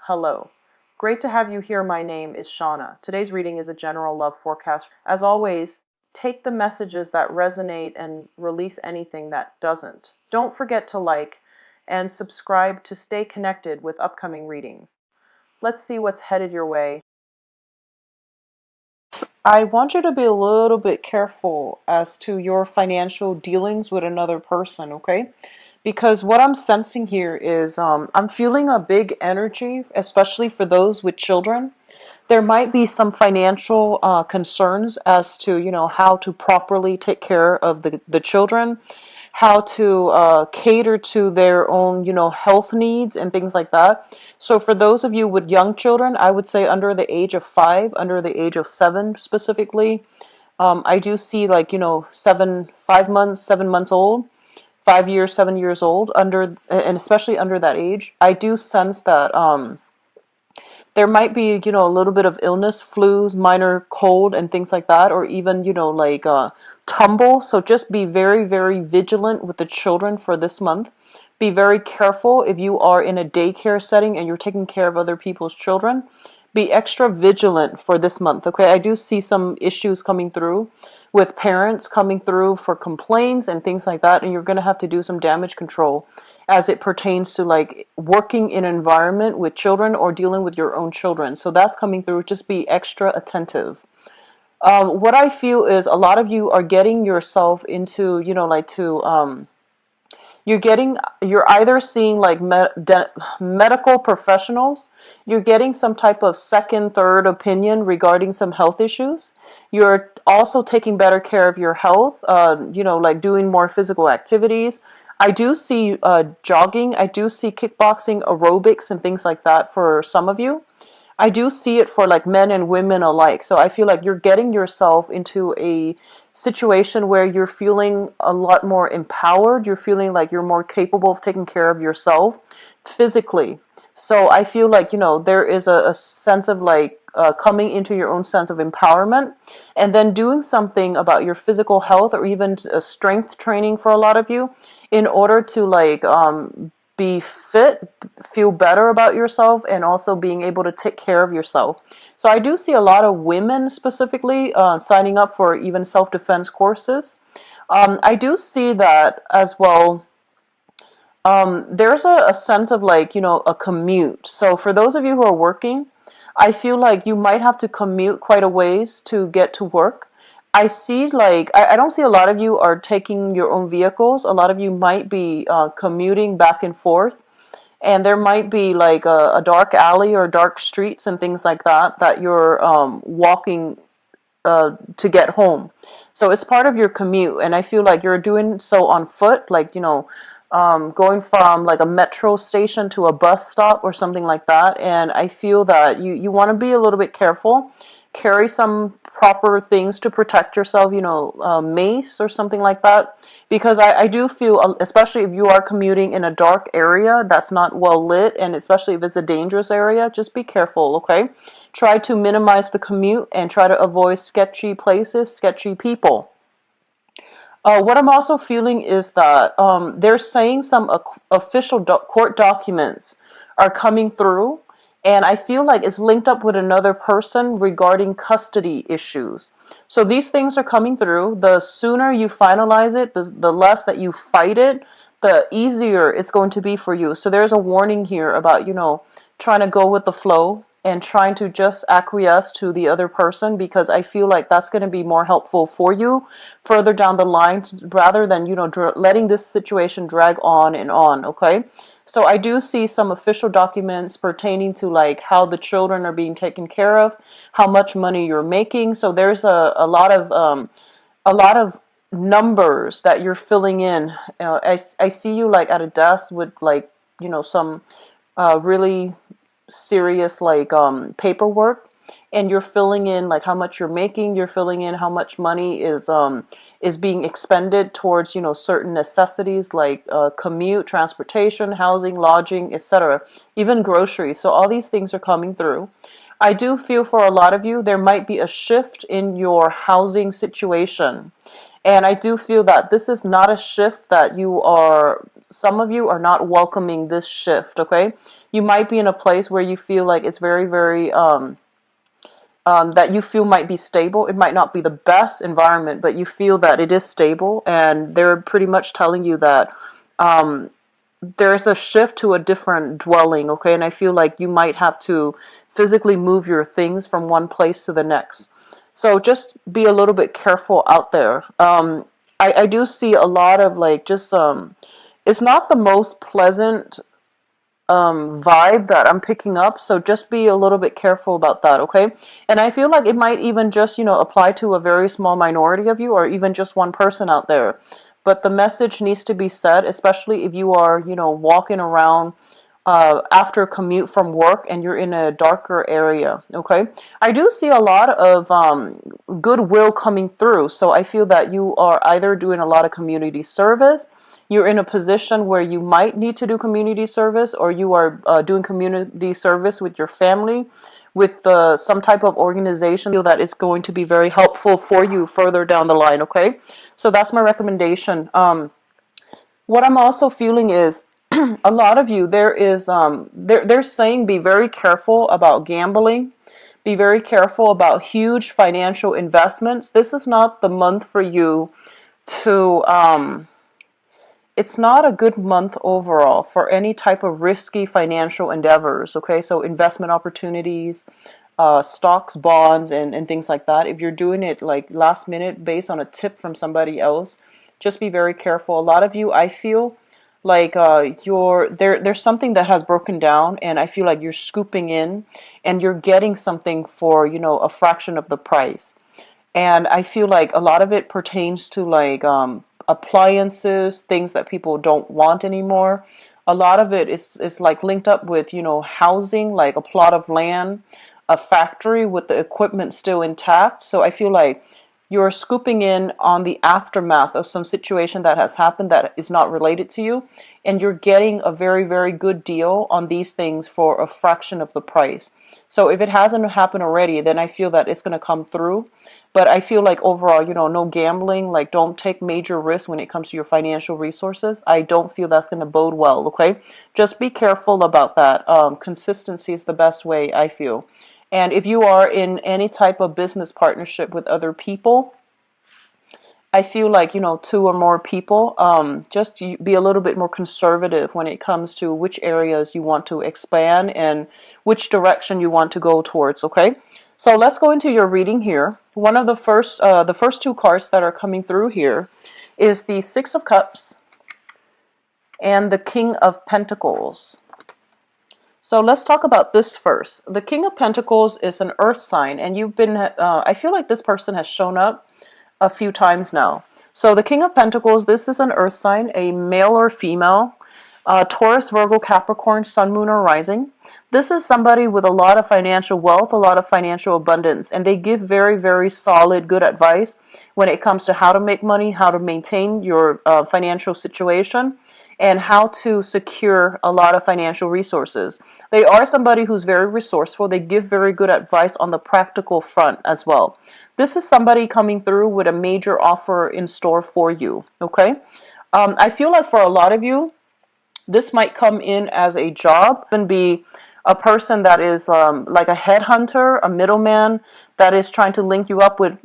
Hello. Great to have you here. My name is Shauna. Today's reading is a general love forecast. As always, take the messages that resonate and release anything that doesn't. Don't forget to like and subscribe to stay connected with upcoming readings. Let's see what's headed your way. I want you to be a little bit careful as to your financial dealings with another person, okay? Because what I'm sensing here is I'm feeling a big energy, especially for those with children. There might be some financial concerns as to, how to properly take care of the children, how to cater to their own, health needs and things like that. So for those of you with young children, I would say under the age of 5, under the age of 7 specifically, I do see like, 5 months, 7 months old, 5 years, 7 years old, and especially under that age. I do sense that there might be, a little bit of illness, flus, minor cold, and things like that, or even, like tumble. So just be very, very vigilant with the children for this month. Be very careful if you are in a daycare setting and you're taking care of other people's children. Be extra vigilant for this month, okay? I do see some issues coming through with parents coming through for complaints and things like that, and you're going to have to do some damage control as it pertains to like working in an environment with children or dealing with your own children. So that's coming through. Just be extra attentive. What I feel is a lot of you are getting yourself into, you're either seeing like medical professionals, you're getting some type of second, third opinion regarding some health issues. You're also taking better care of your health, like doing more physical activities. I do see jogging, I do see kickboxing, aerobics, and things like that for some of you. I do see it for like men and women alike. So I feel like you're getting yourself into a situation where you're feeling a lot more empowered. You're feeling like you're more capable of taking care of yourself physically. So I feel like, there is a sense of like coming into your own sense of empowerment and then doing something about your physical health or even strength training for a lot of you in order to like be fit, feel better about yourself, and also being able to take care of yourself. So I do see a lot of women specifically signing up for even self-defense courses. I do see that as well. There's a sense of like, a commute. So for those of you who are working, I feel like you might have to commute quite a ways to get to work. I see like, I don't see a lot of you are taking your own vehicles. A lot of you might be commuting back and forth. And there might be like a dark alley or dark streets and things like that you're walking to get home. So it's part of your commute. And I feel like you're doing so on foot, like, going from like a metro station to a bus stop or something like that. And I feel that you want to be a little bit careful. Carry some proper things to protect yourself, mace or something like that. Because I do feel, especially if you are commuting in a dark area that's not well lit, and especially if it's a dangerous area, just be careful, okay? Try to minimize the commute and try to avoid sketchy places, sketchy people. What I'm also feeling is that they're saying some official court documents are coming through, and I feel like it's linked up with another person regarding custody issues. So these things are coming through. The sooner you finalize it, the less that you fight it, the easier it's going to be for you. So there's a warning here about, trying to go with the flow and trying to just acquiesce to the other person, because I feel like that's going to be more helpful for you further down the line rather than, letting this situation drag on, okay? So I do see some official documents pertaining to like how the children are being taken care of, how much money you're making. So there's a lot of numbers that you're filling in. I see you like at a desk with like, some really serious like paperwork, and you're filling in like how much you're making, you're filling in how much money is being expended towards, certain necessities like commute, transportation, housing, lodging, etc., even groceries. So all these things are coming through. I do feel for a lot of you there might be a shift in your housing situation. And I do feel that this is not a shift that some of you are not welcoming this shift, okay? You might be in a place where you feel like it's very, very, that you feel might be stable. It might not be the best environment, but you feel that it is stable. And they're pretty much telling you that um, there's a shift to a different dwelling, okay? And I feel like you might have to physically move your things from one place to the next. So just be a little bit careful out there. I do see a lot of like just it's not the most pleasant vibe that I'm picking up, so just be a little bit careful about that, okay? And I feel like it might even just, apply to a very small minority of you or even just one person out there. But the message needs to be said, especially if you are, walking around after a commute from work and you're in a darker area, okay? I do see a lot of goodwill coming through, so I feel that you are either doing a lot of community service, you're in a position where you might need to do community service, or you are doing community service with your family, with some type of organization. I feel that it's going to be very helpful for you further down the line, okay? So that's my recommendation. What I'm also feeling is a lot of you, they're saying be very careful about gambling, be very careful about huge financial investments. This is not the month for you to it's not a good month overall for any type of risky financial endeavors, okay? So investment opportunities, stocks, bonds, and things like that. If you're doing it like last minute based on a tip from somebody else, just be very careful. A lot of you, I feel like there's something that has broken down, and I feel like you're scooping in and you're getting something for, a fraction of the price. And I feel like a lot of it pertains to like appliances, things that people don't want anymore. A lot of it is like linked up with, housing, like a plot of land, a factory with the equipment still intact. So I feel like you're scooping in on the aftermath of some situation that has happened that is not related to you, and you're getting a very, very good deal on these things for a fraction of the price. So if it hasn't happened already, then I feel that it's going to come through. But I feel like overall, no gambling, like don't take major risks when it comes to your financial resources. I don't feel that's going to bode well, okay? Just be careful about that. Consistency is the best way, I feel. And if you are in any type of business partnership with other people, I feel like, two or more people, just be a little bit more conservative when it comes to which areas you want to expand and which direction you want to go towards, okay? So let's go into your reading here. One of the first two cards that are coming through here is the Six of Cups and the King of Pentacles. So let's talk about this first. The King of Pentacles is an earth sign, and I feel like this person has shown up a few times now. So the King of Pentacles, this is an earth sign, a male or female, Taurus, Virgo, Capricorn, Sun, Moon, or Rising. This is somebody with a lot of financial wealth, a lot of financial abundance, and they give very, very solid, good advice when it comes to how to make money, how to maintain your financial situation, and how to secure a lot of financial resources. They are somebody who's very resourceful. They give very good advice on the practical front as well. This is somebody coming through with a major offer in store for you, okay? I feel like for a lot of you, this might come in as a job and be a person that is like a headhunter, a middleman that is trying to link you up with,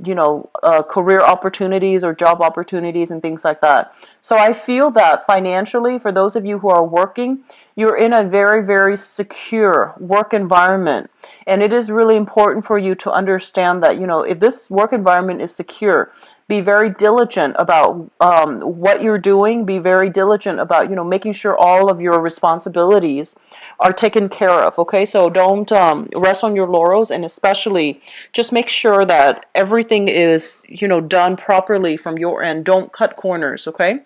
career opportunities or job opportunities and things like that. So I feel that financially, for those of you who are working, you're in a very, very secure work environment. And it is really important for you to understand that, if this work environment is secure, be very diligent about what you're doing. Be very diligent about, making sure all of your responsibilities are taken care of. Okay, so don't rest on your laurels, and especially just make sure that everything is, done properly from your end. Don't cut corners. Okay,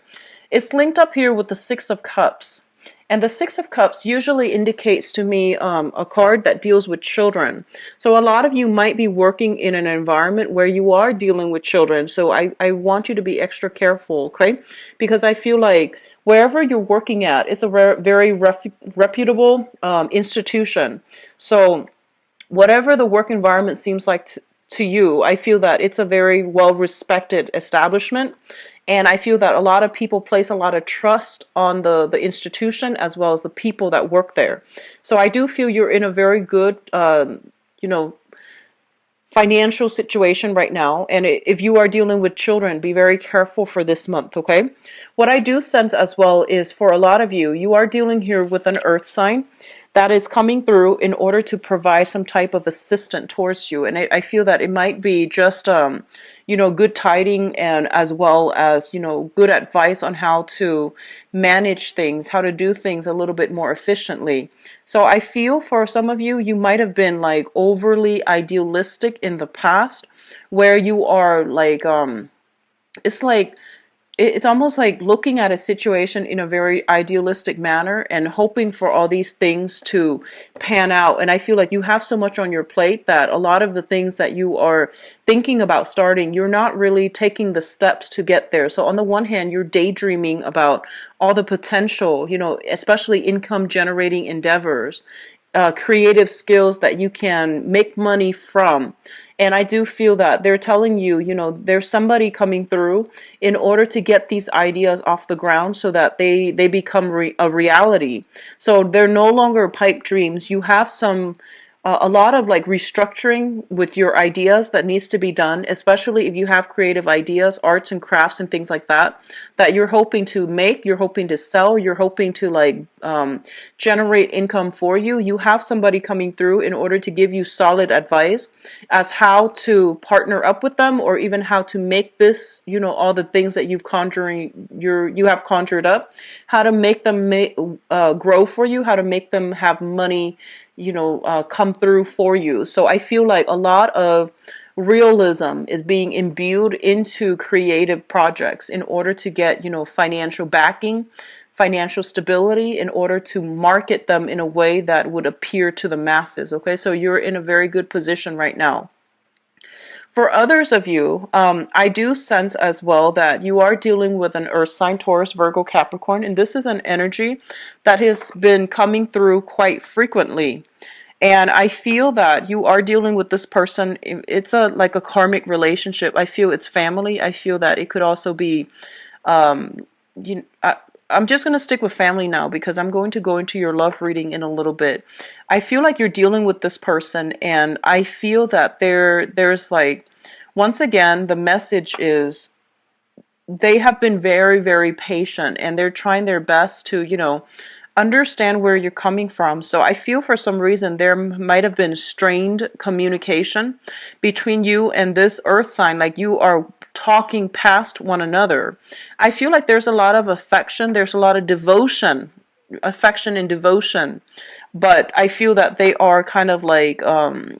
it's linked up here with the Six of Cups. And the Six of Cups usually indicates to me a card that deals with children. So a lot of you might be working in an environment where you are dealing with children. So I want you to be extra careful, okay? Because I feel like wherever you're working at, it's a very reputable institution. So whatever the work environment seems like to you, I feel that it's a very well respected establishment. And I feel that a lot of people place a lot of trust on the institution as well as the people that work there. So I do feel you're in a very good, you know, financial situation right now. And if you are dealing with children, be very careful for this month, okay? What I do sense as well is for a lot of you, you are dealing here with an earth sign that is coming through in order to provide some type of assistance towards you. And I feel that it might be just, good tiding and as well as, good advice on how to manage things, how to do things a little bit more efficiently. So I feel for some of you, you might have been like overly idealistic in the past where you are like, it's like, it's almost like looking at a situation in a very idealistic manner and hoping for all these things to pan out. And I feel like you have so much on your plate that a lot of the things that you are thinking about starting, you're not really taking the steps to get there. So on the one hand, you're daydreaming about all the potential, especially income generating endeavors, creative skills that you can make money from. And I do feel that they're telling you, there's somebody coming through in order to get these ideas off the ground so that they become a reality. So they're no longer pipe dreams. You have a lot of like restructuring with your ideas that needs to be done, especially if you have creative ideas, arts and crafts and things like that, that you're hoping to make, you're hoping to sell, you're hoping to like generate income for you. You have somebody coming through in order to give you solid advice as how to partner up with them or even how to make this, all the things that you have conjured up, how to make them grow for you, how to make them have money come through for you. So I feel like a lot of realism is being imbued into creative projects in order to get, financial backing, financial stability, in order to market them in a way that would appear to the masses. Okay, so you're in a very good position right now. For others of you, I do sense as well that you are dealing with an earth sign, Taurus, Virgo, Capricorn, and this is an energy that has been coming through quite frequently. And I feel that you are dealing with this person. It's like a karmic relationship. I feel it's family. I feel that it could also be, um, you, I, I'm just going to stick with family now because I'm going to go into your love reading in a little bit. I feel like you're dealing with this person, and I feel that there's like, once again, the message is they have been very, very patient and they're trying their best to, understand where you're coming from. So I feel for some reason there might have been strained communication between you and this earth sign, like you are talking past one another. I feel like there's a lot of affection, there's a lot of affection and devotion, but I feel that they are kind of like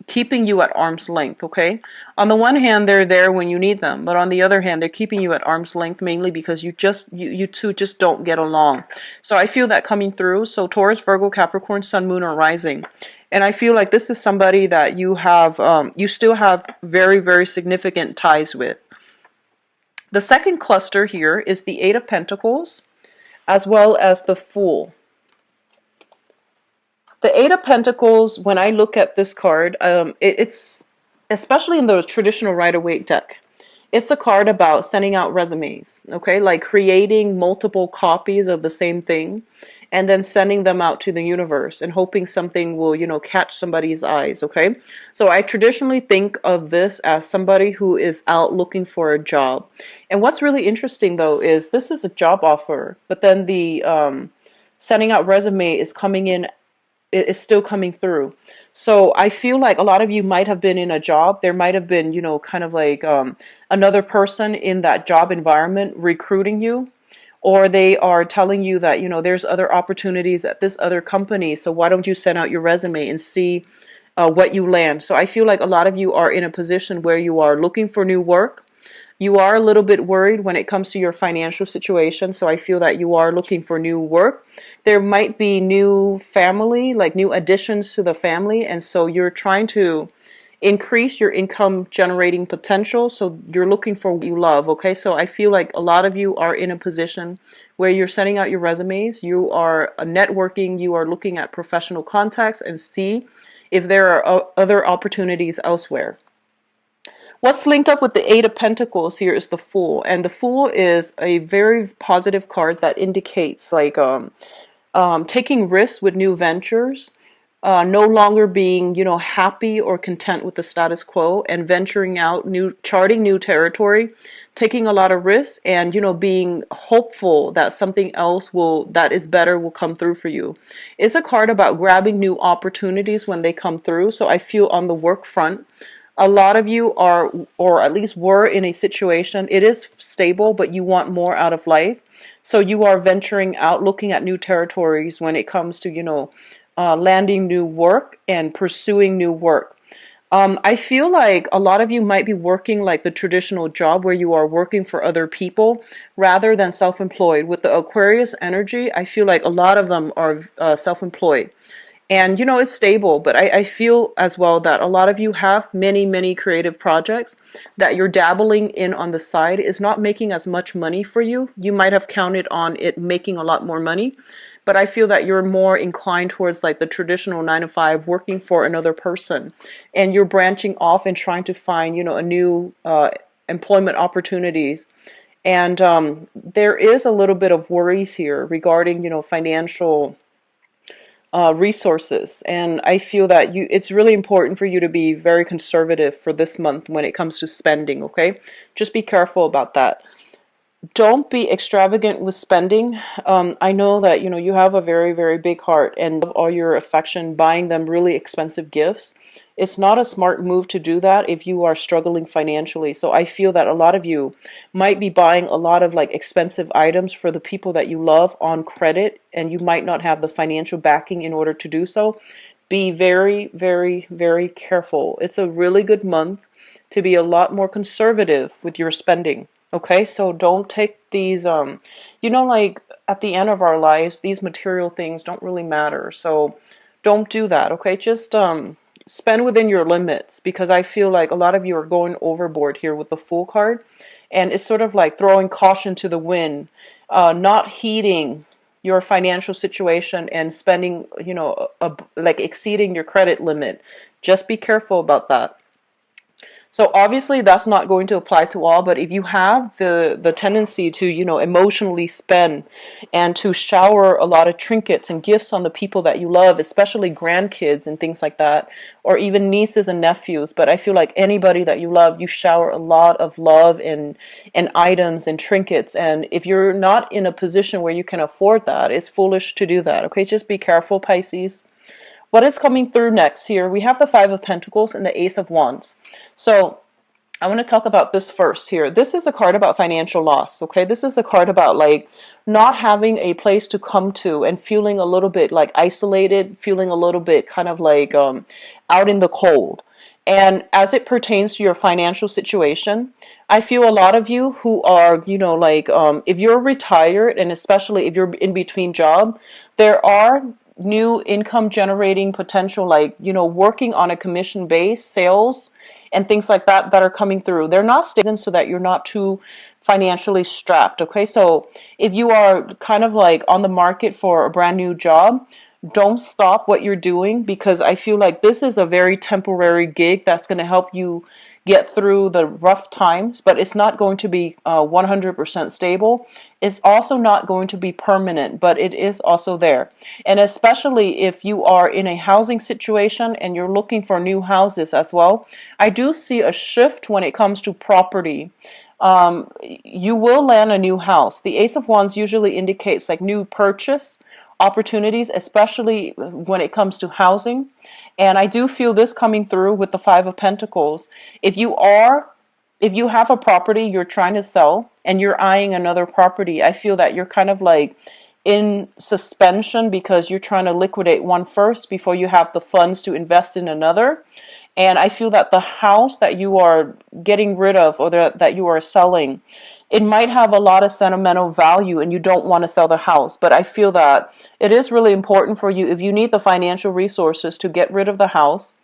keeping you at arm's length, okay? On the one hand, they're there when you need them, but on the other hand, they're keeping you at arm's length mainly because you two just don't get along. So I feel that coming through. So Taurus, Virgo, Capricorn, Sun, Moon, or Rising. And I feel like this is somebody that you still have very, very significant ties with. The second cluster here is the Eight of Pentacles as well as the Fool. The Eight of Pentacles, when I look at this card, it's, especially in the traditional Rider-Waite deck, it's a card about sending out resumes, okay? Like creating multiple copies of the same thing and then sending them out to the universe and hoping something will, catch somebody's eyes, okay? So I traditionally think of this as somebody who is out looking for a job. And what's really interesting, though, is this is a job offer, but then the sending out resume is still coming through. So I feel like a lot of you might have been in a job. There might have been, kind of like another person in that job environment recruiting you, or they are telling you that, there's other opportunities at this other company. So why don't you send out your resume and see what you land? So I feel like a lot of you are in a position where you are looking for new work. You are a little bit worried when it comes to your financial situation, so I feel that you are looking for new work. There might be new family, like new additions to the family, and so you're trying to increase your income generating potential, so you're looking for what you love, okay? So I feel like a lot of you are in a position where you're sending out your resumes, you are networking, you are looking at professional contacts and see if there are other opportunities elsewhere. What's linked up with the Eight of Pentacles here is the Fool, and the Fool is a very positive card that indicates like taking risks with new ventures, no longer being, happy or content with the status quo, and venturing out, charting new territory, taking a lot of risks, and, being hopeful that something else that is better will come through for you. It's a card about grabbing new opportunities when they come through. So I feel on the work front, a lot of you are, or at least were, in a situation, it is stable, but you want more out of life. So you are venturing out, looking at new territories when it comes to, landing new work and pursuing new work. I feel like a lot of you might be working like the traditional job where you are working for other people rather than self-employed. With the Aquarius energy, I feel like a lot of them are self-employed. And, it's stable, but I feel as well that a lot of you have many, many creative projects that you're dabbling in on the side is not making as much money for you. You might have counted on it making a lot more money, but I feel that you're more inclined towards like the traditional 9 to 5, working for another person, and you're branching off and trying to find, a new employment opportunities. And there is a little bit of worries here regarding, financial resources, and I feel that it's really important for you to be very conservative for this month when it comes to spending. Okay, just be careful about that. Don't be extravagant with spending. I know that you have a very, very big heart and love all your affection buying them really expensive gifts. It's not a smart move to do that if you are struggling financially. So I feel that a lot of you might be buying a lot of like expensive items for the people that you love on credit, and you might not have the financial backing in order to do so. Be very, very, very careful. It's a really good month to be a lot more conservative with your spending. Okay, so don't take these, like at the end of our lives, these material things don't really matter. So don't do that. Okay, just spend within your limits, because I feel like a lot of you are going overboard here with the Fool card, and it's sort of like throwing caution to the wind, not heeding your financial situation and spending, like exceeding your credit limit. Just be careful about that. So obviously that's not going to apply to all, but if you have the tendency to, emotionally spend and to shower a lot of trinkets and gifts on the people that you love, especially grandkids and things like that, or even nieces and nephews, but I feel like anybody that you love, you shower a lot of love and items and trinkets. And if you're not in a position where you can afford that, it's foolish to do that. Okay, just be careful, Pisces. What is coming through next here? We have the Five of Pentacles and the Ace of Wands. So I want to talk about this first here. This is a card about financial loss, okay? This is a card about like not having a place to come to and feeling a little bit like isolated, feeling a little bit kind of like out in the cold. And as it pertains to your financial situation, I feel a lot of you who are, if you're retired, and especially if you're in between job, there are new income generating potential, like, working on a commission base, sales, and things like that are coming through. They're not stable so that you're not too financially strapped. Okay, so if you are kind of like on the market for a brand new job, don't stop what you're doing, because I feel like this is a very temporary gig that's going to help you get through the rough times, but it's not going to be 100% stable. It's also not going to be permanent, but it is also there. And especially if you are in a housing situation and you're looking for new houses as well, I do see a shift when it comes to property. You will land a new house. The Ace of Wands usually indicates like new purchase opportunities, especially when it comes to housing. And I do feel this coming through with the Five of Pentacles. If you have a property you're trying to sell and you're eyeing another property, I feel that you're kind of like in suspension because you're trying to liquidate one first before you have the funds to invest in another. And I feel that the house that you are getting rid of, or that you are selling, it might have a lot of sentimental value and you don't want to sell the house. But I feel that it is really important for you, if you need the financial resources to get rid of the house,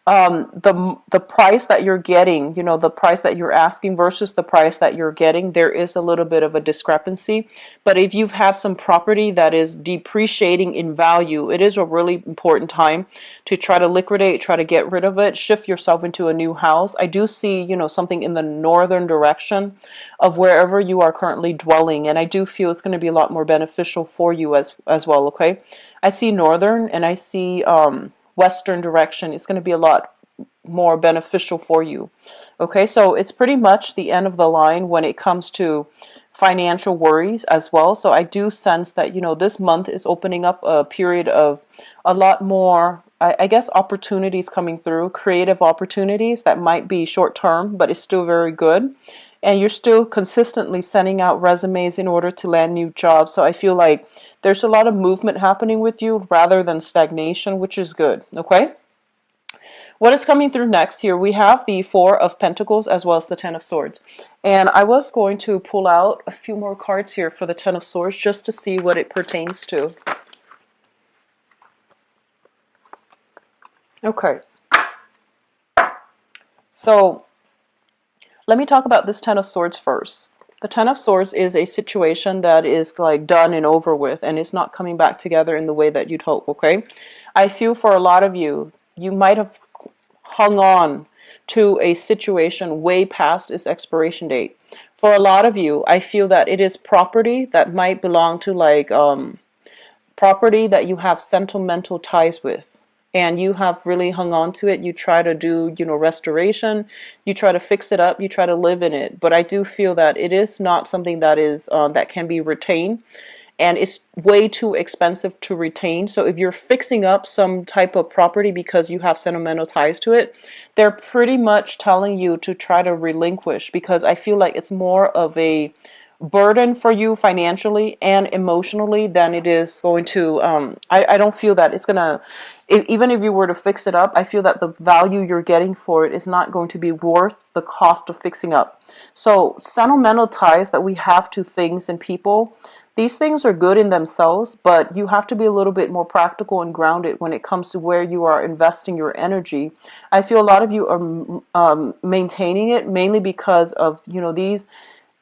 the price that you're getting, the price that you're asking versus the price that you're getting, there is a little bit of a discrepancy. But if you've had some property that is depreciating in value, it is a really important time to try to liquidate, try to get rid of it, shift yourself into a new house. I do see, something in the northern direction of wherever you are currently dwelling, and I do feel it's going to be a lot more beneficial for you as well. Okay, I see northern and I see western direction. It's going to be a lot more beneficial for you. Okay, so it's pretty much the end of the line when it comes to financial worries as well. So I do sense that, this month is opening up a period of a lot more, I guess, opportunities coming through, creative opportunities that might be short term, but it's still very good. And you're still consistently sending out resumes in order to land new jobs. So I feel like there's a lot of movement happening with you rather than stagnation, which is good. Okay? What is coming through next here? We have the Four of Pentacles as well as the Ten of Swords. And I was going to pull out a few more cards here for the Ten of Swords just to see what it pertains to. Okay. So let me talk about this Ten of Swords first. The Ten of Swords is a situation that is like done and over with, and it's not coming back together in the way that you'd hope, okay? I feel for a lot of you, you might have hung on to a situation way past its expiration date. For a lot of you, I feel that it is property that might belong to like property that you have sentimental ties with. And you have really hung on to it. You try to do, restoration. You try to fix it up. You try to live in it. But I do feel that it is not something that is that can be retained, and it's way too expensive to retain. So if you're fixing up some type of property because you have sentimental ties to it, they're pretty much telling you to try to relinquish, because I feel like it's more of a burden for you financially and emotionally than it is going to I don't feel that it's gonna even if you were to fix it up, I feel that the value you're getting for it is not going to be worth the cost of fixing up. So sentimental ties that we have to things and people, these things are good in themselves, but you have to be a little bit more practical and grounded when it comes to where you are investing your energy. I feel a lot of you are maintaining it mainly because of these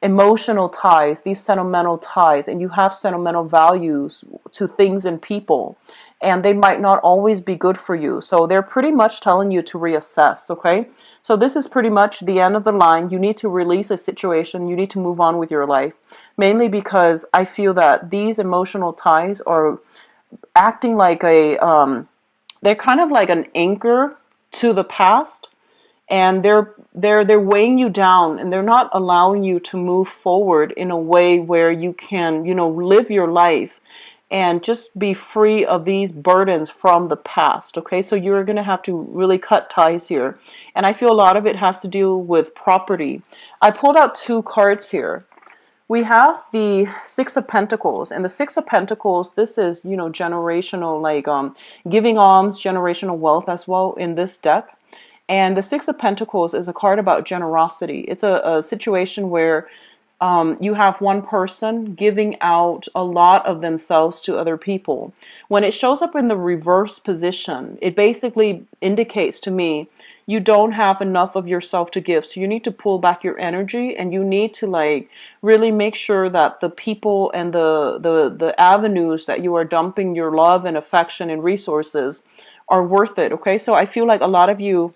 emotional ties, these sentimental ties, and you have sentimental values to things and people, and they might not always be good for you. So they're pretty much telling you to reassess, okay? So this is pretty much the end of the line. You need to release a situation. You need to move on with your life, mainly because I feel that these emotional ties are acting like they're kind of like an anchor to the past, and they're weighing you down, and they're not allowing you to move forward in a way where you can live your life and just be free of these burdens from the past. Okay, so you're going to have to really cut ties here, and I feel a lot of it has to do with property. I pulled out two cards here. We have the Six of Pentacles, and the Six of Pentacles, this is generational, like giving alms, generational wealth as well in this deck. And the Six of Pentacles is a card about generosity. It's a situation where you have one person giving out a lot of themselves to other people. When it shows up in the reverse position, it basically indicates to me you don't have enough of yourself to give. So you need to pull back your energy, and you need to like really make sure that the people and the avenues that you are dumping your love and affection and resources are worth it. Okay, so I feel like a lot of you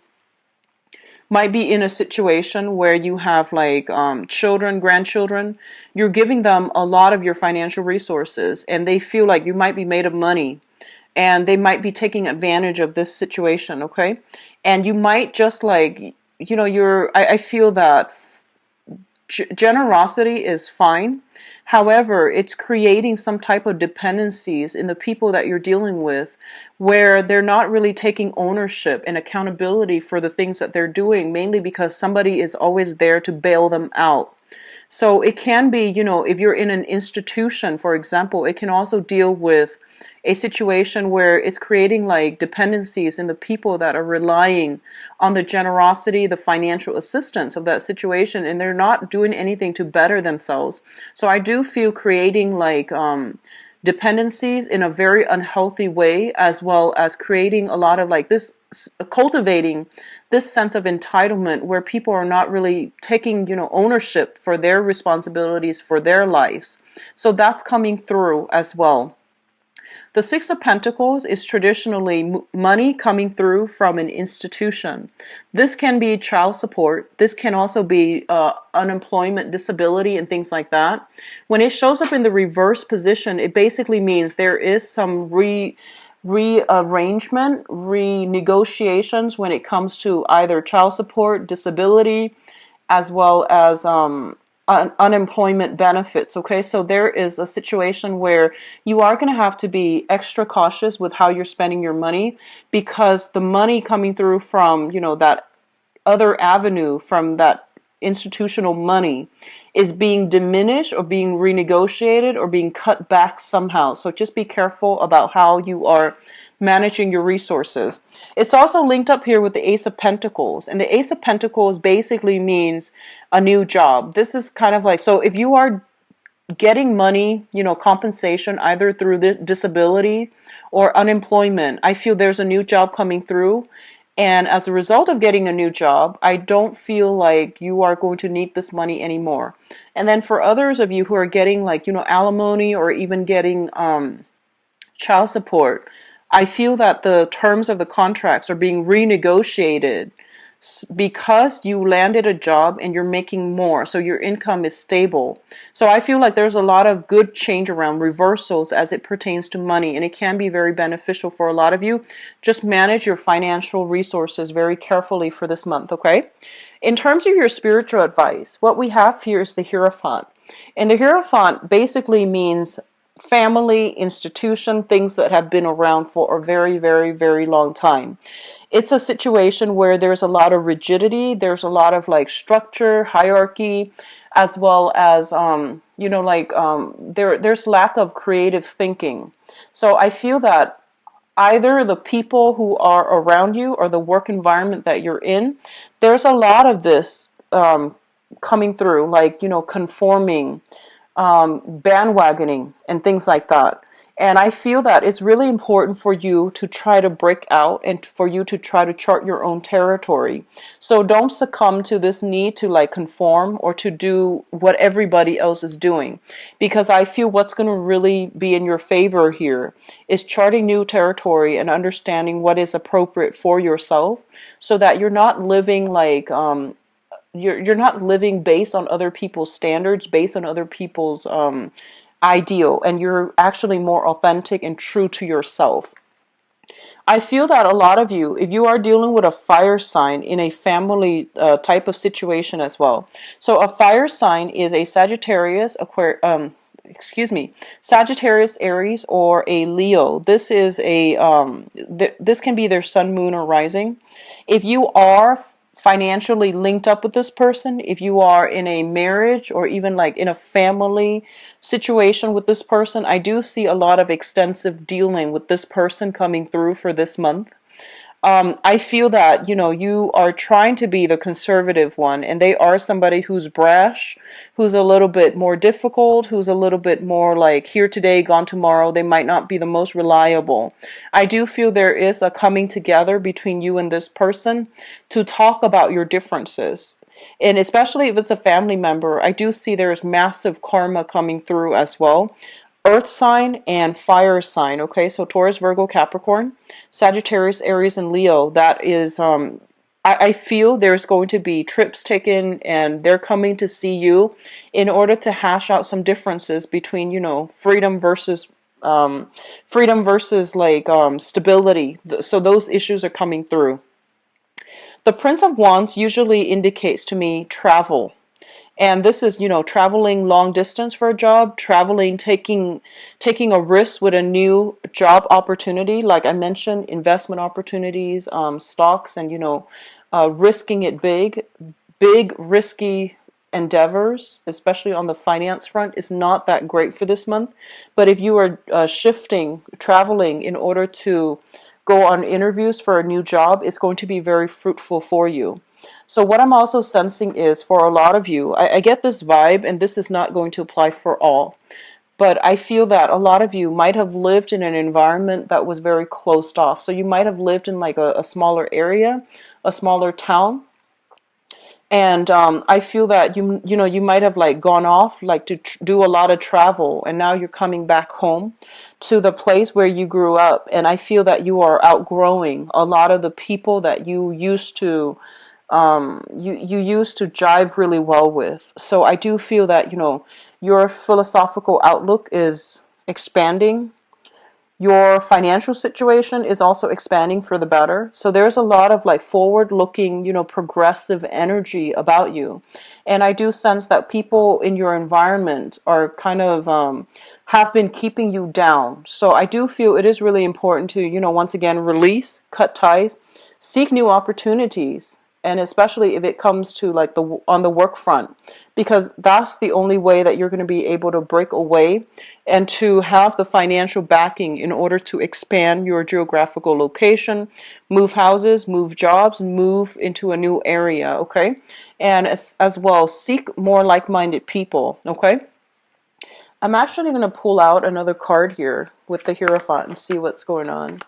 might be in a situation where you have like children, grandchildren. You're giving them a lot of your financial resources, and they feel like you might be made of money, and they might be taking advantage of this situation. Okay, and you might just like I feel that generosity is fine. However, it's creating some type of dependencies in the people that you're dealing with, where they're not really taking ownership and accountability for the things that they're doing, mainly because somebody is always there to bail them out. So it can be, if you're in an institution, for example, it can also deal with a situation where it's creating like dependencies in the people that are relying on the generosity, the financial assistance of that situation, and they're not doing anything to better themselves. So I do feel creating like dependencies in a very unhealthy way, as well as creating a lot of like this, cultivating this sense of entitlement where people are not really taking, ownership for their responsibilities for their lives. So that's coming through as well. The Six of Pentacles is traditionally money coming through from an institution. This can be child support. This can also be unemployment, disability, and things like that. When it shows up in the reverse position, it basically means there is some rearrangement, renegotiations when it comes to either child support, disability, as well as unemployment benefits. Okay, so there is a situation where you are going to have to be extra cautious with how you're spending your money, because the money coming through from, that other avenue, from that institutional money, is being diminished or being renegotiated or being cut back somehow. So just be careful about how you are managing your resources. It's also linked up here with the Ace of Pentacles, and the Ace of Pentacles basically means a new job. This is kind of like, so if you are getting money, compensation either through the disability or unemployment, I feel there's a new job coming through. And as a result of getting a new job, I don't feel like you are going to need this money anymore. And then for others of you who are getting like, alimony or even getting child support, I feel that the terms of the contracts are being renegotiated because you landed a job and you're making more, so your income is stable. So I feel like there's a lot of good change around, reversals as it pertains to money, and it can be very beneficial for a lot of you. Just manage your financial resources very carefully for this month, okay? In terms of your spiritual advice, what we have here is the Hierophant. And the Hierophant basically means family, institution, things that have been around for a very, very, very long time. It's a situation where there's a lot of rigidity, there's a lot of like structure, hierarchy, as well as there's lack of creative thinking. So I feel that either the people who are around you or the work environment that you're in, there's a lot of this coming through, like, conforming, bandwagoning, and things like that. And I feel that it's really important for you to try to break out and for you to try to chart your own territory. So don't succumb to this need to like conform or to do what everybody else is doing. Because I feel what's going to really be in your favor here is charting new territory and understanding what is appropriate for yourself, so that you're not living like you're not living based on other people's standards, based on other people's ideal, and you're actually more authentic and true to yourself. I feel that a lot of you, if you are dealing with a fire sign in a family type of situation as well. So a fire sign is a Sagittarius, Sagittarius, Aries, or a Leo. This is a this can be their sun, moon, or rising. If you are financially linked up with this person, if you are in a marriage or even like in a family situation with this person, I do see a lot of extensive dealing with this person coming through for this month. I feel that, you are trying to be the conservative one, and they are somebody who's brash, who's a little bit more difficult, who's a little bit more like here today, gone tomorrow. They might not be the most reliable. I do feel there is a coming together between you and this person to talk about your differences. And especially if it's a family member, I do see there's massive karma coming through as well. Earth sign and fire sign. Okay, so Taurus, Virgo, Capricorn, Sagittarius, Aries, and Leo. That is, I feel there's going to be trips taken, and they're coming to see you in order to hash out some differences between, freedom versus like stability. So those issues are coming through. The Prince of Wands usually indicates to me travel. And this is, traveling long distance for a job, traveling, taking a risk with a new job opportunity. Like I mentioned, investment opportunities, stocks, and, risking it big, risky endeavors, especially on the finance front, is not that great for this month. But if you are traveling in order to go on interviews for a new job, it's going to be very fruitful for you. So what I'm also sensing is, for a lot of you, I get this vibe, and this is not going to apply for all, But I feel that a lot of you might have lived in an environment that was very closed off. So you might have lived in like a smaller area, a smaller town, and I feel that you know you might have like gone off like to do a lot of travel, and now you're coming back home to the place where you grew up. And I feel that you are outgrowing a lot of the people that you used to you used to jive really well with. So I do feel that, you know, your philosophical outlook is expanding. Your financial situation is also expanding for the better. So there's a lot of like forward looking, you know, progressive energy about you. And I do sense that people in your environment are kind of have been keeping you down. So I do feel it is really important to, you know, once again, release, cut ties, seek new opportunities. And especially if it comes to like the on the work front, because that's the only way that you're going to be able to break away and to have the financial backing in order to expand your geographical location, move houses, move jobs, move into a new area, okay? And as well, seek more like-minded people, okay? I'm actually going to pull out another card here with the Hierophant and see what's going on.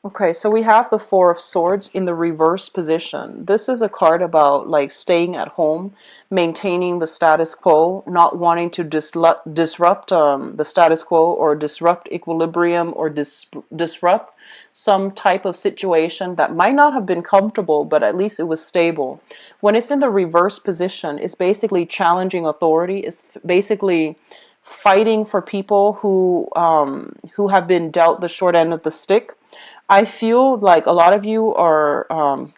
Okay, so we have the Four of Swords in the reverse position. This is a card about like staying at home, maintaining the status quo, not wanting to disrupt the status quo, or disrupt equilibrium, or disrupt some type of situation that might not have been comfortable, but at least it was stable. When it's in the reverse position, it's basically challenging authority. It's basically fighting for people who have been dealt the short end of the stick. I feel like a lot of you are,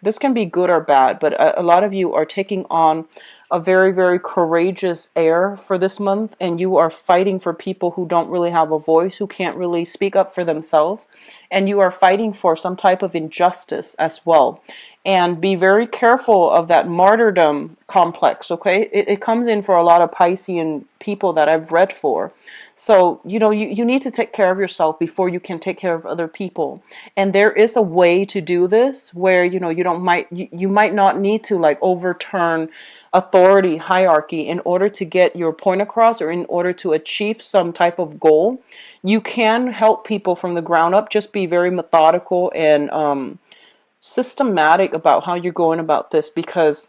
this can be good or bad, but a lot of you are taking on a very, very courageous air for this month, and you are fighting for people who don't really have a voice, who can't really speak up for themselves, and you are fighting for some type of injustice as well. And be very careful of that martyrdom complex, okay? It comes in for a lot of Piscean people that I've read for. So, you know, you need to take care of yourself before you can take care of other people. And there is a way to do this where, you know, you might not need to like overturn authority hierarchy in order to get your point across, or in order to achieve some type of goal. You can help people from the ground up. Just be very methodical and systematic about how you're going about this, because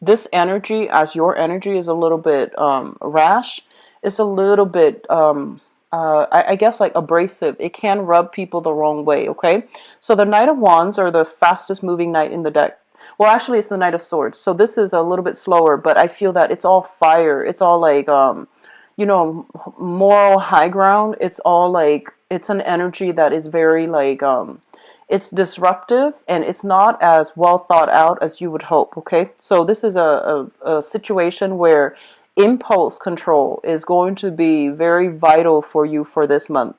this energy, as your energy, is a little bit rash. It's a little bit I guess like abrasive. It can rub people the wrong way, okay? So the Knight of Wands, are the fastest moving knight in the deck. Well, actually it's the Knight of Swords, so this is a little bit slower, but I feel that it's all fire. It's all like you know, moral high ground. It's all like, it's an energy that is very like it's disruptive, and it's not as well thought out as you would hope, okay? So this is a situation where impulse control is going to be very vital for you for this month.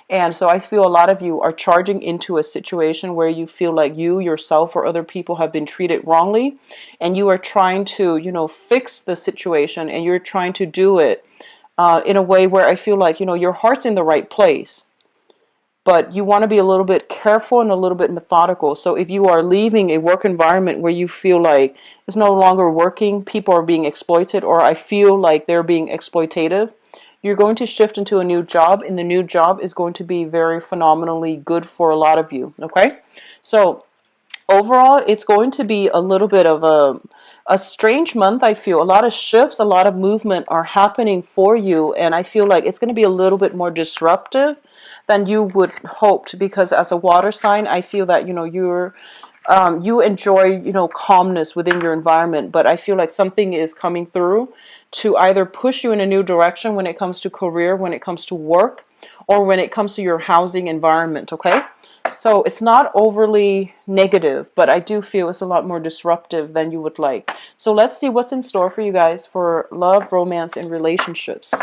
And so I feel a lot of you are charging into a situation where you feel like you yourself or other people have been treated wrongly, and you are trying to, you know, fix the situation, and you're trying to do it in a way where I feel like, you know, your heart's in the right place, but you want to be a little bit careful and a little bit methodical. So if you are leaving a work environment where you feel like it's no longer working, people are being exploited, or I feel like they're being exploitative, you're going to shift into a new job, and the new job is going to be very phenomenally good for a lot of you, okay? So overall, it's going to be a little bit of a strange month. I feel a lot of shifts, a lot of movement are happening for you, and I feel like it's going to be a little bit more disruptive than you would hoped, because as a water sign, I feel that, you know, you enjoy, you know, calmness within your environment, but I feel like something is coming through to either push you in a new direction when it comes to career, when it comes to work, or when it comes to your housing environment, okay? So it's not overly negative, but I do feel it's a lot more disruptive than you would like. So let's see what's in store for you guys for love, romance, and relationships.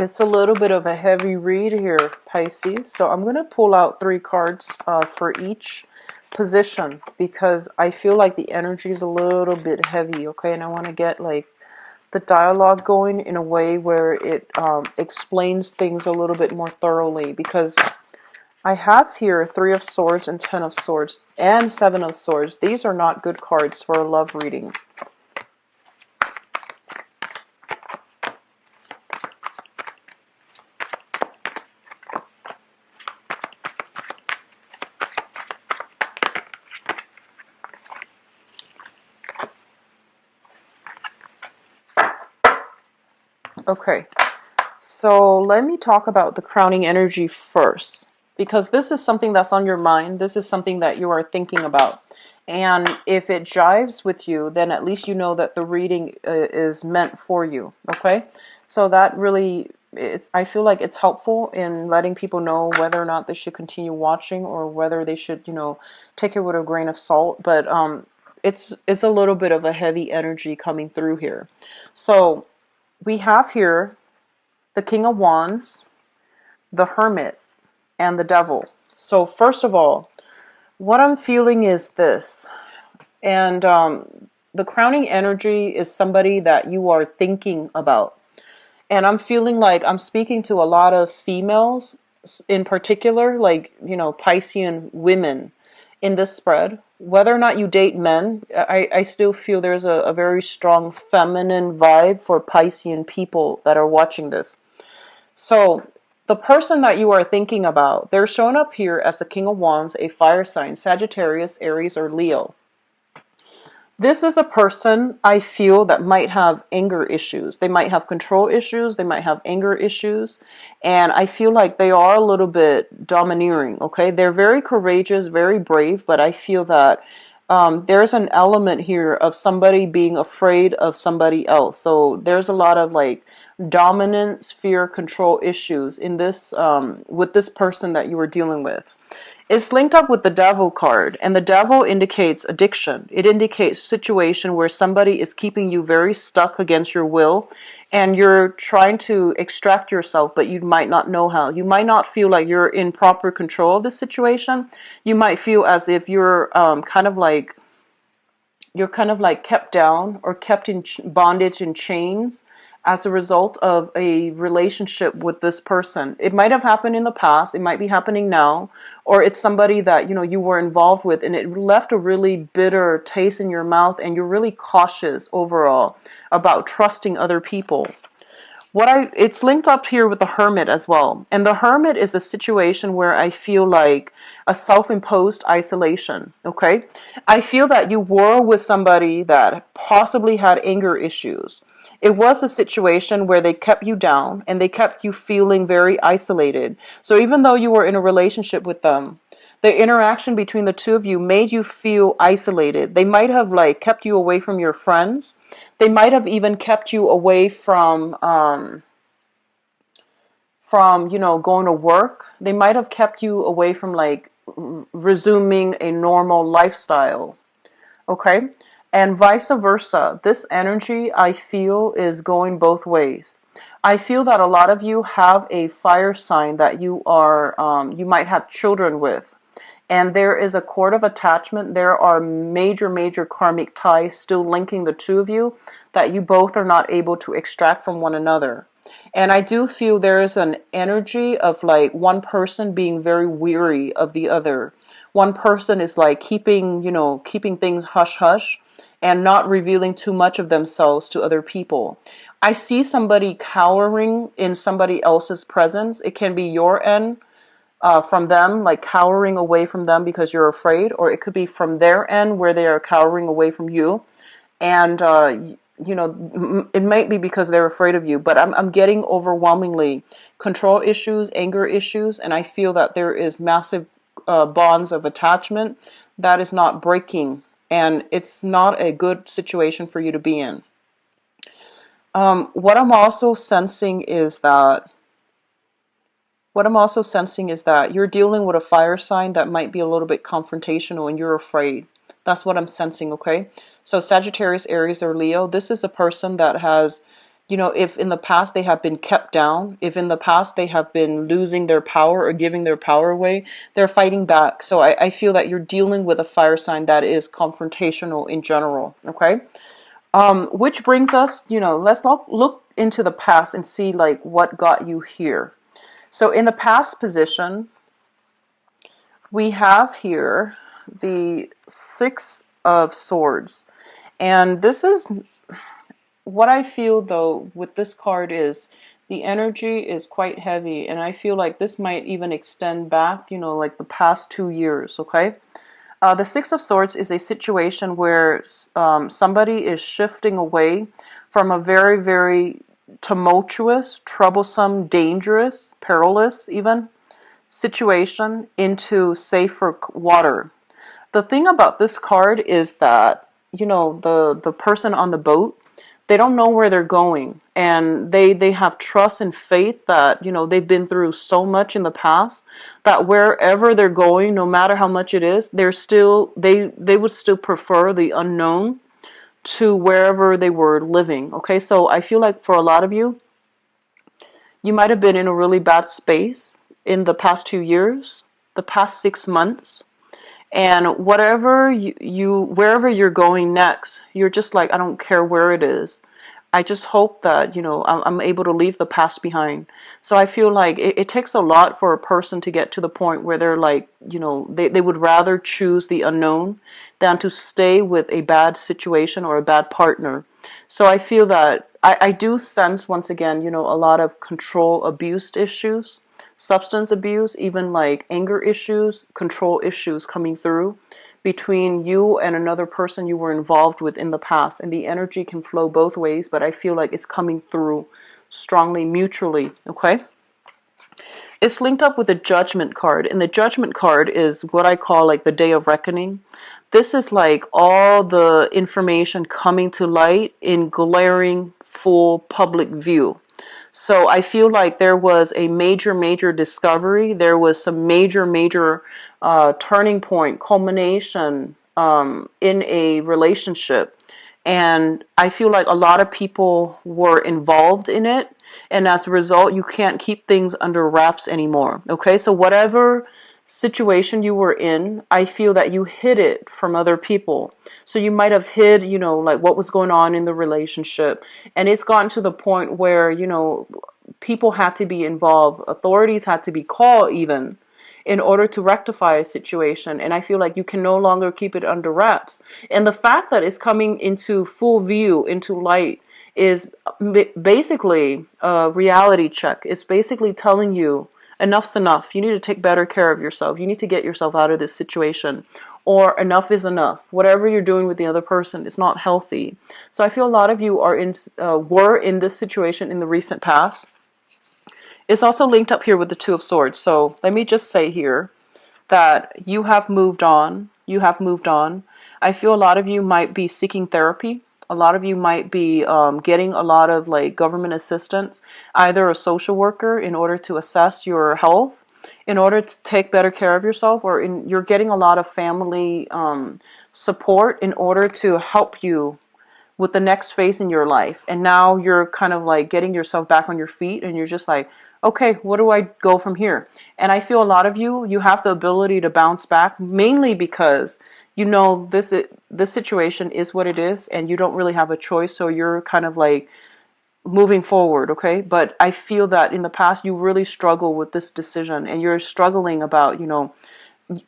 It's a little bit of a heavy read here, Pisces. So I'm going to pull out 3 cards for each position because I feel like the energy is a little bit heavy, okay? And I want to get like the dialogue going in a way where it explains things a little bit more thoroughly, because I have here 3 of Swords and 10 of Swords and 7 of Swords. These are not good cards for a love reading. Okay, so let me talk about the crowning energy first, because this is something that's on your mind. This is something that you are thinking about. And if it jives with you, then at least you know that the reading is meant for you, okay? So that really, I feel like it's helpful in letting people know whether or not they should continue watching or whether they should, take it with a grain of salt. But it's a little bit of a heavy energy coming through here. So we have here the King of Wands, the Hermit, and the Devil. So first of all, what I'm feeling is this. And the crowning energy is somebody that you are thinking about. And I'm feeling like I'm speaking to a lot of females in particular, like, Piscean women in this spread. Whether or not you date men, I still feel there's a very strong feminine vibe for Piscean people that are watching this. So the person that you are thinking about, they're shown up here as the King of Wands, a fire sign, Sagittarius, Aries, or Leo. This is a person I feel that might have anger issues. They might have control issues. They might have anger issues. And I feel like they are a little bit domineering, okay? They're very courageous, very brave, but I feel that there's an element here of somebody being afraid of somebody else. So there's a lot of like dominance, fear, control issues in this with this person that you were dealing with. It's linked up with the Devil card, and the Devil indicates addiction. It indicates situation where somebody is keeping you very stuck against your will, and you're trying to extract yourself, but you might not know how. You might not feel like you're in proper control of the situation. You might feel as if you're kind of like kept down or kept in bondage and chains as a result of a relationship with this person. It might have happened in the past, it might be happening now, or it's somebody that you were involved with and it left a really bitter taste in your mouth, and you're really cautious overall about trusting other people. It's linked up here with the Hermit as well. And the Hermit is a situation where I feel like a self-imposed isolation, okay? I feel that you were with somebody that possibly had anger issues. It was a situation where they kept you down and they kept you feeling very isolated. So even though you were in a relationship with them, the interaction between the two of you made you feel isolated. They might have like kept you away from your friends. They might have even kept you away from going to work. They might have kept you away from like resuming a normal lifestyle. Okay? And vice versa. This energy, I feel, is going both ways. I feel that a lot of you have a fire sign that you might have children with. And there is a cord of attachment. There are major, major karmic ties still linking the two of you that you both are not able to extract from one another. And I do feel there is an energy of like one person being very weary of the other. One person is like keeping things hush hush and not revealing too much of themselves to other people. I see somebody cowering in somebody else's presence. It can be your end from them, like cowering away from them because you're afraid, or it could be from their end where they are cowering away from you. And it might be because they're afraid of you, but I'm getting overwhelmingly control issues, anger issues, and I feel that there is massive bonds of attachment that is not breaking, and it's not a good situation for you to be in. What I'm also sensing is that you're dealing with a fire sign that might be a little bit confrontational and you're afraid. That's what I'm sensing, okay? So Sagittarius, Aries, or Leo, this is a person that has, You know, if in the past they have been kept down, if in the past they have been losing their power or giving their power away, they're fighting back. So I feel that you're dealing with a fire sign that is confrontational in general, okay? Which brings us, you know, let's look into the past and see like what got you here. So in the past position, we have here the Six of Swords. And this is what I feel though with this card is the energy is quite heavy, and I feel like this might even extend back, you know, like the past 2 years, okay? The Six of Swords is a situation where somebody is shifting away from a very, very tumultuous, troublesome, dangerous, perilous even situation into safer water. The thing about this card is that, you know, the person on the boat, they don't know where they're going, and they have trust and faith that, you know, they've been through so much in the past that wherever they're going, no matter how much it is, they're still they would still prefer the unknown to wherever they were living. Okay, so I feel like for a lot of you, you might have been in a really bad space in the past 2 years, the past 6 months. And whatever wherever you're going next, you're just like, I don't care where it is. I just hope that, you know, I'm able to leave the past behind. So I feel like it takes a lot for a person to get to the point where they're like, you know, they would rather choose the unknown than to stay with a bad situation or a bad partner. So I feel that I do sense, once again, you know, a lot of control abuse issues, substance abuse, even like anger issues, control issues coming through between you and another person you were involved with in the past. And the energy can flow both ways, but I feel like it's coming through strongly mutually, okay? It's linked up with the Judgment card, and the Judgment card is what I call like the Day of Reckoning. This is like all the information coming to light in glaring, full public view. So I feel like there was a major, major discovery. There was some major, major turning point, culmination in a relationship. And I feel like a lot of people were involved in it. And as a result, you can't keep things under wraps anymore. Okay, so whatever situation you were in, I feel that you hid it from other people. So you might have hid, you know, like what was going on in the relationship. And it's gotten to the point where, you know, people had to be involved, authorities had to be called even in order to rectify a situation. And I feel like you can no longer keep it under wraps. And the fact that it's coming into full view, into light, is basically a reality check. It's basically telling you enough's enough. You need to take better care of yourself. You need to get yourself out of this situation. Or enough is enough. Whatever you're doing with the other person is not healthy. So I feel a lot of you are were in this situation in the recent past. It's also linked up here with the Two of Swords. So let me just say here that you have moved on. You have moved on. I feel a lot of you might be seeking therapy. A lot of you might be getting a lot of like government assistance, either a social worker in order to assess your health, in order to take better care of yourself, or you're getting a lot of family support in order to help you with the next phase in your life. And now you're kind of like getting yourself back on your feet, and you're just like, okay, what do I go from here? And I feel a lot of you have the ability to bounce back, mainly because you know this situation is what it is, and you don't really have a choice. So you're kind of like moving forward, okay? But I feel that in the past you really struggle with this decision, and you're struggling about, you know,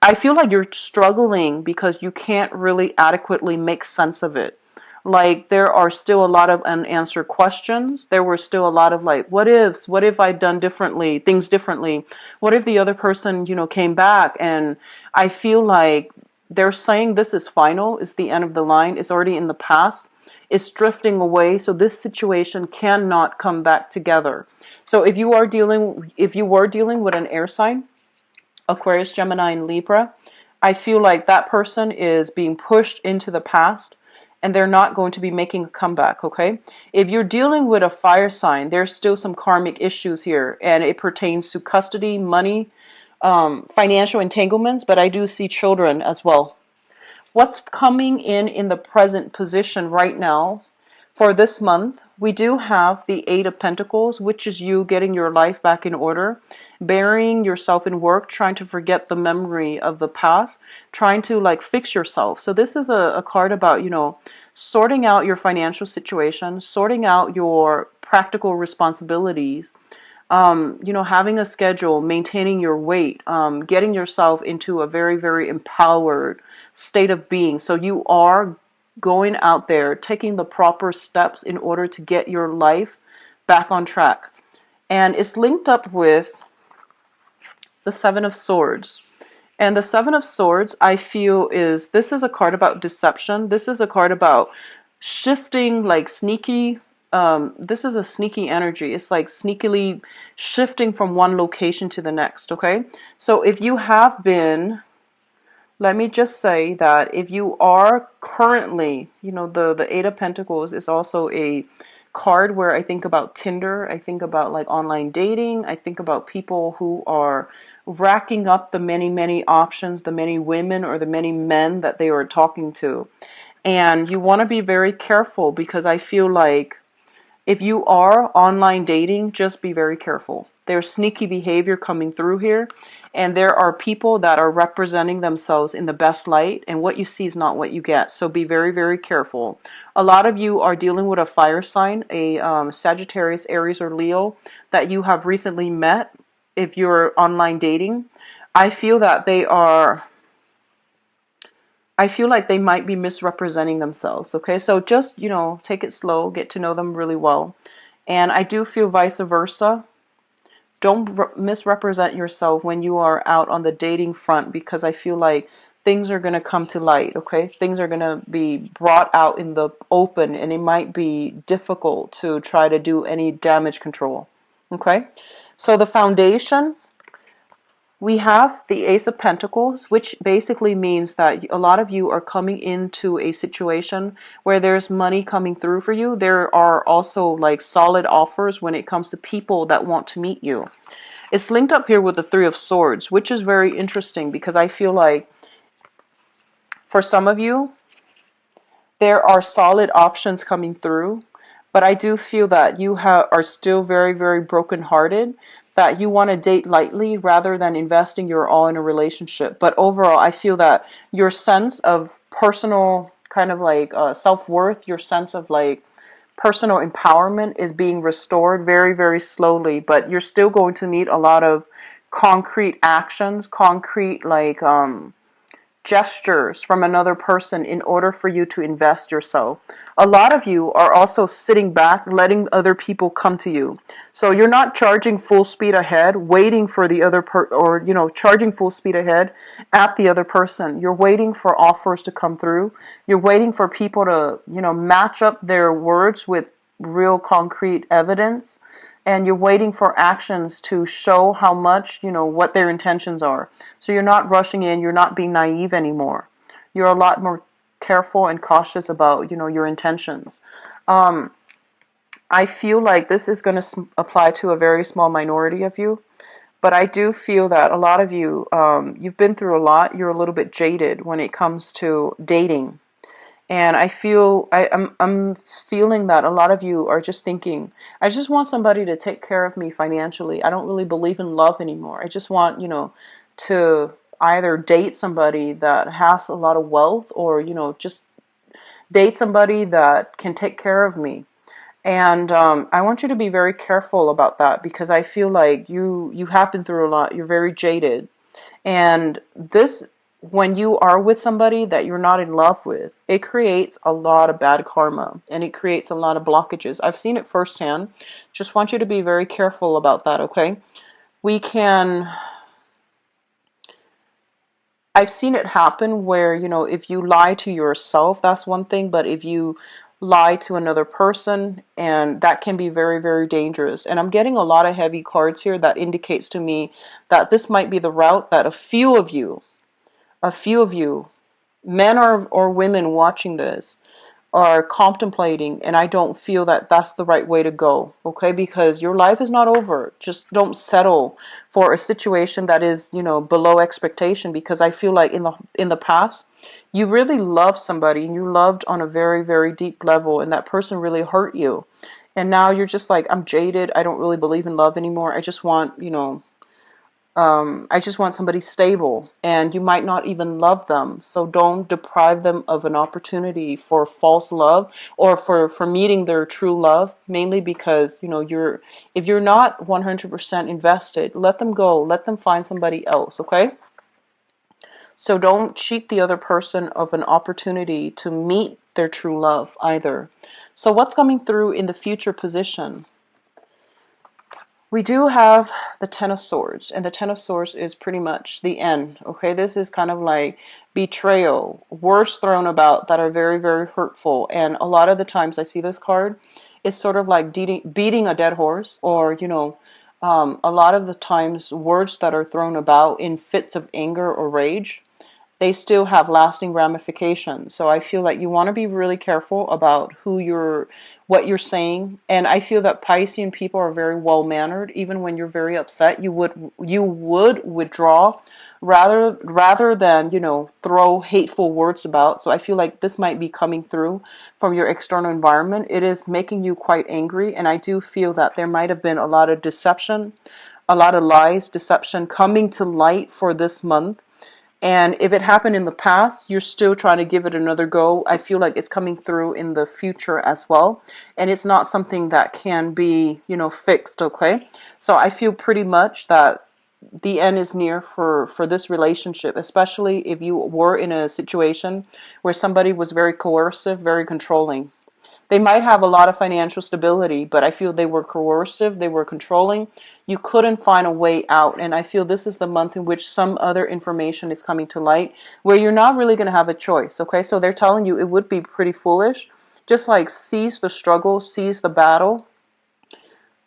I feel like you're struggling because you can't really adequately make sense of it. Like there are still a lot of unanswered questions. There were still a lot of like, what ifs? What if I'd done differently, things differently? What if the other person, you know, came back? And I feel like they're saying this is final, it's the end of the line, it's already in the past, it's drifting away. So this situation cannot come back together. So if you were dealing with an air sign, Aquarius, Gemini, and Libra, I feel like that person is being pushed into the past, and they're not going to be making a comeback, okay? If you're dealing with a fire sign, there's still some karmic issues here, and it pertains to custody, money, financial entanglements, but I do see children as well. What's coming in the present position right now for this month we do have the Eight of Pentacles, which is you getting your life back in order, burying yourself in work, trying to forget the memory of the past, trying to like fix yourself. So this is a card about, sorting out your financial situation, sorting out your practical responsibilities, having a schedule, maintaining your weight, getting yourself into a very, very empowered state of being. So you are going out there, taking the proper steps in order to get your life back on track. And it's linked up with the Seven of Swords. And the Seven of Swords, I feel, this is a card about deception. This is a card about shifting, like sneaky. This is a sneaky energy. It's like sneakily shifting from one location to the next, okay? So if you have been, let me just say that if you are currently, the Eight of Pentacles is also a card where I think about Tinder, I think about like online dating, I think about people who are racking up the many, many options, the many women or the many men that they are talking to. And you want to be very careful, because I feel like if you are online dating, just be very careful. There's sneaky behavior coming through here, and there are people that are representing themselves in the best light, and what you see is not what you get. So be very, very careful. A lot of you are dealing with a fire sign, a Sagittarius, Aries, or Leo that you have recently met. If you're online dating, I feel that I feel like they might be misrepresenting themselves, okay? So just, take it slow, get to know them really well. And I do feel vice versa. Don't misrepresent yourself when you are out on the dating front, because I feel like things are going to come to light, okay? Things are going to be brought out in the open, and it might be difficult to try to do any damage control, okay? So the foundation, we have the Ace of Pentacles, which basically means that a lot of you are coming into a situation where there's money coming through for you. There are also like solid offers when it comes to people that want to meet you. It's linked up here with the Three of Swords, which is very interesting, because I feel like for some of you, there are solid options coming through, but I do feel that you are still very, very brokenhearted, that you want to date lightly rather than investing your all in a relationship. But overall, I feel that your sense of personal kind of like self-worth, your sense of like personal empowerment is being restored very, very slowly. But you're still going to need a lot of concrete actions, concrete like gestures from another person in order for you to invest yourself. A lot of you are also sitting back, letting other people come to you. So you're not charging full speed ahead, waiting for the other charging full speed ahead at the other person. You're waiting for offers to come through. You're waiting for people to, match up their words with real concrete evidence. And you're waiting for actions to show how much, what their intentions are. So you're not rushing in, you're not being naive anymore. You're a lot more careful and cautious about, your intentions. I feel like this is going to apply to a very small minority of you. But I do feel that a lot of you, you've been through a lot. You're a little bit jaded when it comes to dating. And I'm feeling that a lot of you are just thinking, I just want somebody to take care of me financially. I don't really believe in love anymore. I just want, to either date somebody that has a lot of wealth, or, just date somebody that can take care of me. And I want you to be very careful about that, because I feel like you have been through a lot. You're very jaded. And this, when you are with somebody that you're not in love with, it creates a lot of bad karma, and it creates a lot of blockages. I've seen it firsthand. Just want you to be very careful about that, okay? I've seen it happen where, if you lie to yourself, that's one thing, but if you lie to another person, and that can be very, very dangerous. And I'm getting a lot of heavy cards here that indicates to me that this might be the route that a few of you, men or women watching this, are contemplating, and I don't feel that that's the right way to go, okay? Because your life is not over. Just don't settle for a situation that is, below expectation, because I feel like in the past, you really loved somebody, and you loved on a very, very deep level, and that person really hurt you. And now you're just like, I'm jaded. I don't really believe in love anymore. I just want, I just want somebody stable, and you might not even love them. So don't deprive them of an opportunity for false love, or for meeting their true love, mainly because, if you're not 100% invested, let them go. Let them find somebody else, okay? So don't cheat the other person of an opportunity to meet their true love either. So what's coming through in the future position? We do have the Ten of Swords, and the Ten of Swords is pretty much the end, okay? This is kind of like betrayal, words thrown about that are very, very hurtful. And a lot of the times I see this card, it's sort of like beating a dead horse, or, a lot of the times words that are thrown about in fits of anger or rage, they still have lasting ramifications. So I feel like you want to be really careful about what you're saying. And I feel that Piscean people are very well mannered. Even when you're very upset, you would withdraw rather than, throw hateful words about. So I feel like this might be coming through from your external environment. It is making you quite angry, and I do feel that there might have been a lot of deception, a lot of lies, deception coming to light for this month. And if it happened in the past, you're still trying to give it another go. I feel like it's coming through in the future as well. And it's not something that can be, fixed, okay? So I feel pretty much that the end is near for this relationship, especially if you were in a situation where somebody was very coercive, very controlling. They might have a lot of financial stability, but I feel they were coercive, they were controlling. You couldn't find a way out. And I feel this is the month in which some other information is coming to light where you're not really going to have a choice. Okay, so they're telling you it would be pretty foolish. Just like seize the struggle, seize the battle,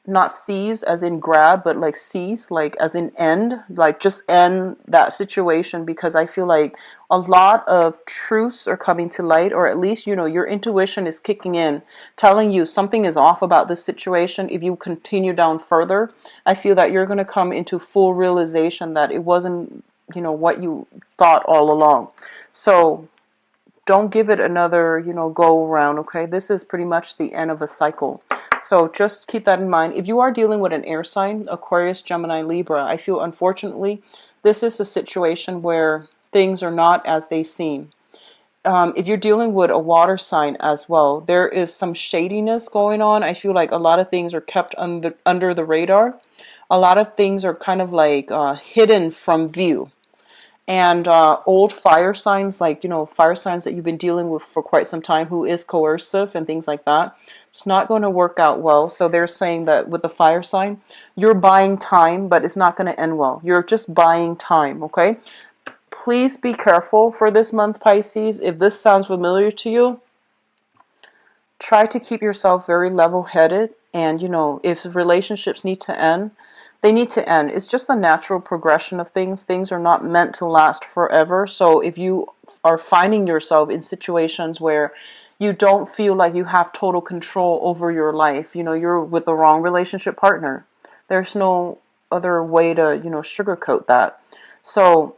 not seize as in grab, but like seize, like as in end, like just end that situation, because I feel like a lot of truths are coming to light, or at least, your intuition is kicking in, telling you something is off about this situation. If you continue down further, I feel that you're going to come into full realization that it wasn't, what you thought all along. So don't give it another, go around, okay? This is pretty much the end of a cycle. So just keep that in mind. If you are dealing with an air sign, Aquarius, Gemini, Libra, I feel unfortunately this is a situation where things are not as they seem. If you're dealing with a water sign as well, there is some shadiness going on. I feel like a lot of things are kept under the radar. A lot of things are kind of like hidden from view. And old fire signs, like, fire signs that you've been dealing with for quite some time, who is coercive and things like that, it's not going to work out well. So they're saying that with the fire sign, you're buying time, but it's not going to end well. You're just buying time, okay? Please be careful for this month, Pisces. If this sounds familiar to you, try to keep yourself very level-headed. And, if relationships need to end, they need to end. It's just the natural progression of things. Things are not meant to last forever. So if you are finding yourself in situations where you don't feel like you have total control over your life, you're with the wrong relationship partner. There's no other way to, sugarcoat that. So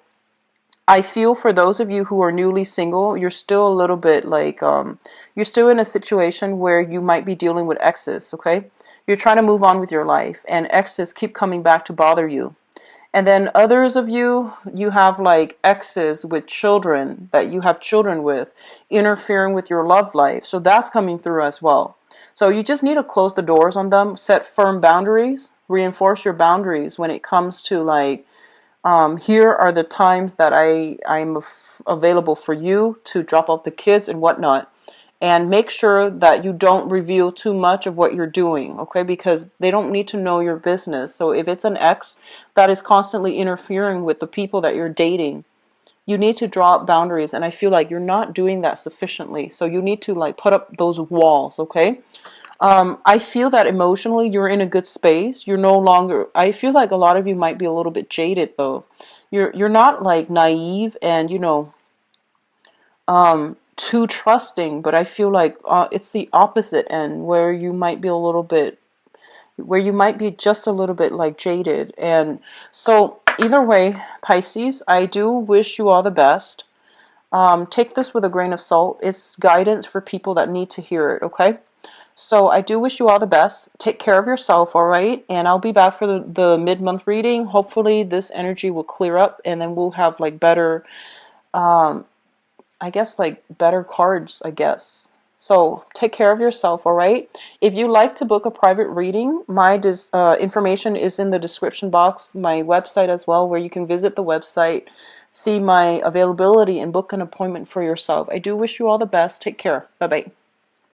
I feel for those of you who are newly single, you're still a little bit like, you're still in a situation where you might be dealing with exes, okay? You're trying to move on with your life, and exes keep coming back to bother you. And then others of you, you have like exes with children that you have children with, interfering with your love life. So that's coming through as well. So you just need to close the doors on them, set firm boundaries, reinforce your boundaries when it comes to like, here are the times that I'm available for you to drop off the kids and whatnot. And make sure that you don't reveal too much of what you're doing, okay? Because they don't need to know your business. So if it's an ex that is constantly interfering with the people that you're dating, you need to draw up boundaries. And I feel like you're not doing that sufficiently. So you need to like put up those walls, okay? I feel that emotionally you're in a good space. You're no longer, I feel like a lot of you might be a little bit jaded though. You're not like naive and, too trusting, but I feel like it's the opposite end where you might be just a little bit like jaded. And so either way, Pisces, I do wish you all the best. Take this with a grain of salt. It's guidance for people that need to hear it, okay? So I do wish you all the best. Take care of yourself, all right? And I'll be back for the mid-month reading. Hopefully this energy will clear up and then we'll have like better, I guess like better cards, I guess. So take care of yourself, all right? If you like to book a private reading, my information is in the description box, my website as well, where you can visit the website, see my availability, and book an appointment for yourself. I do wish you all the best. Take care. Bye-bye.